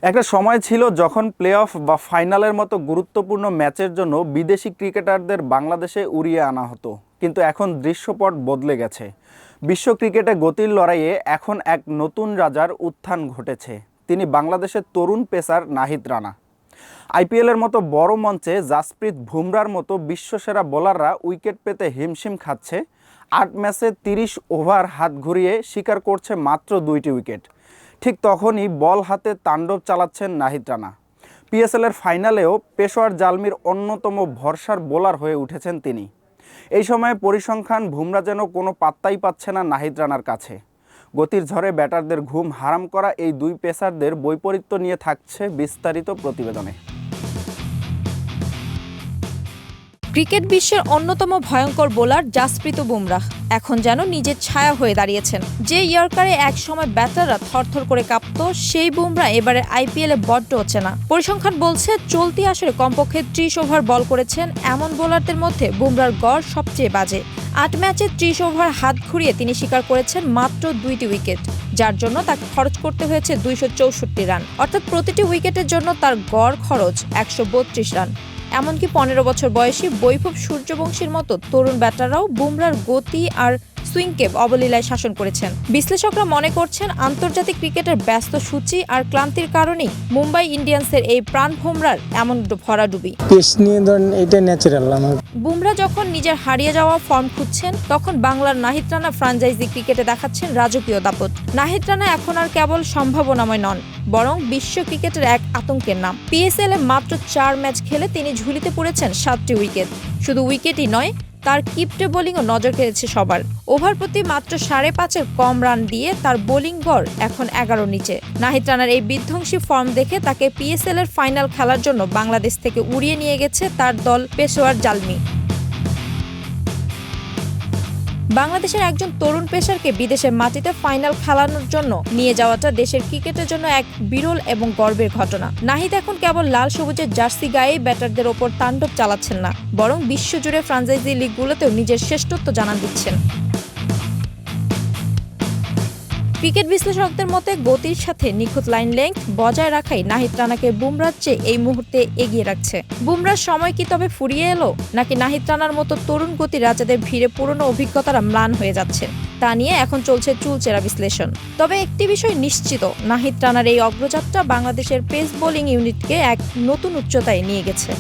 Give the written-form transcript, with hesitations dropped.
একটা সময় ছিল যখন প্লে অফ বা ফাইনালের মতো গুরুত্বপূর্ণ ম্যাচের জন্য বিদেশি ক্রিকেটারদের বাংলাদেশে উড়িয়ে আনা হতো, কিন্তু এখন দৃশ্যপট বদলে গেছে। বিশ্ব ক্রিকেটে গতির লড়াইয়ে এখন এক নতুন রাজার উত্থান ঘটেছে। তিনি বাংলাদেশের তরুণ পেসার নাহিদ রানা। আইপিএলের মতো বড় মঞ্চে জাসপ্রীত বুমরার মতো বিশ্বসেরা বোলাররা উইকেট পেতে হিমশিম খাচ্ছে। ৮ ম্যাচে ৩০ ওভার হাত ঘুরিয়ে শিকার করছে মাত্র ২টি উইকেট। ঠিক তখনই বল হাতে তাণ্ডব চালাচ্ছেন নাহিদ রানা। পিএসএলের ফাইনালেও পেশোয়ার জালমির অন্যতম ভরসার বোলার হয়ে উঠেছেন তিনি। এই সময়ে পরিসংখ্যান বুমরা যেন কোনো পাত্তাই পাচ্ছে না নাহিদ রানার কাছে। গতির ঝড়ে ব্যাটারদের ঘুম হারাম করা এই দুই পেসারদের বৈপরীত্য নিয়ে থাকছে বিস্তারিত প্রতিবেদনে। ক্রিকেট বিশ্বের অন্যতম ভয়ঙ্কর বোলার জাসপ্রীত বুমরাহ এখন যেন নিজের ছায়া হয়ে দাঁড়িয়েছেন। যে ইয়র্কারে একসময় ব্যাটাররা থরথর করে কাঁপত, সেই বুমরাহ এবারে আইপিএলে বড্ড অচেনা। পরিসংখ্যান বলছে চলতি আসরে কমপক্ষে ৩০ ওভার বল করেছেন এমন বোলারদের মধ্যে বুমরার গড় সবচেয়ে বাজে। ৮ ম্যাচে ৩০ ওভার হাত ঘুরিয়ে তিনি শিকার করেছেন মাত্র ২টি উইকেট, যার জন্য তাকে খরচ করতে হয়েছে ২৬৪ রান, অর্থাৎ প্রতিটি উইকেটের জন্য তার গড় খরচ ১৩২ রান। এমনকি ১৫ বছর বয়সী বৈভব সূর্যবংশীর মতো তরুণ ব্যাটাররাও বুমরার গতি আর সুইংকে অবলীলায় শাসন করেছেন। বিশ্লেষকরা মনে করছেন আন্তর্জাতিক ক্রিকেটের ব্যস্ত সূচি আর ক্লান্তির কারণেই মুম্বাই ইন্ডিয়ান্সের এই প্রাণ বুমরার এমন ভরাডুবি। বুমরা যখন নিজের হারিয়ে যাওয়া ফর্ম খুঁজছেন, তখন বাংলার নাহিদ রানা ফ্র্যাঞ্চাইজি ক্রিকেটে দেখাচ্ছেন রাজকীয় দাপট। নাহিদ রানা এখন আর কেবল সম্ভাবনাময় নন, বরং বিশ্ব ক্রিকেটের এক আতঙ্কের নাম। পিএসএলে মাত্র ৪ ম্যাচ খেলে তিনি ঝুলিতে পড়েছেন ৭টি উইকেট। শুধু উইকেটই নয়, তার কিপটে বোলিংও নজর কেড়েছে সবার। ওভার প্রতি মাত্র ৫.৫-এর কম রান দিয়ে তার বোলিং গড় এখন ১১ নিচে। নাহিদ রানার এই বিধ্বংসী ফর্ম দেখে তাকে পিএসএল এর ফাইনাল খেলার জন্য বাংলাদেশ থেকে উড়িয়ে নিয়ে গেছে তার দল পেশোয়ার জালমি। বাংলাদেশের একজন তরুণ পেসারকে বিদেশের মাটিতে ফাইনাল খেলানোর জন্য নিয়ে যাওয়াটা দেশের ক্রিকেটের জন্য এক বিরল এবং গর্বের ঘটনা। নাহিদ এখন কেবল লাল সবুজের জার্সি গায়ে ব্যাটারদের ওপর তাণ্ডব চালাচ্ছেন না, বরং বিশ্বজুড়ে ফ্র্যাঞ্চাইজি লিগগুলোতেও নিজের শ্রেষ্ঠত্ব জানান দিচ্ছেন। ক্রিকেট বিশ্লেষকদের মতে গতির সাথে নিখুঁত লাইন লেংথ বজায় রাখাই নাহিদ রানাকে বুমরার চেয়ে এই মুহূর্তে এগিয়ে রাখছে। বুমরার সময় কি তবে ফুরিয়ে এলো, নাকি নাহিদ রানার মতো তরুণ গতি রাজাদের ভিড়ে পুরনো অভিজ্ঞতারা ম্লান হয়ে যাচ্ছে, তা নিয়ে এখন চলছে চুলচেরা বিশ্লেষণ। তবে একটি বিষয় নিশ্চিত, নাহিদ রানার এই অগ্রযাত্রা বাংলাদেশের পেস বোলিং ইউনিটকে এক নতুন উচ্চতায় নিয়ে গেছে।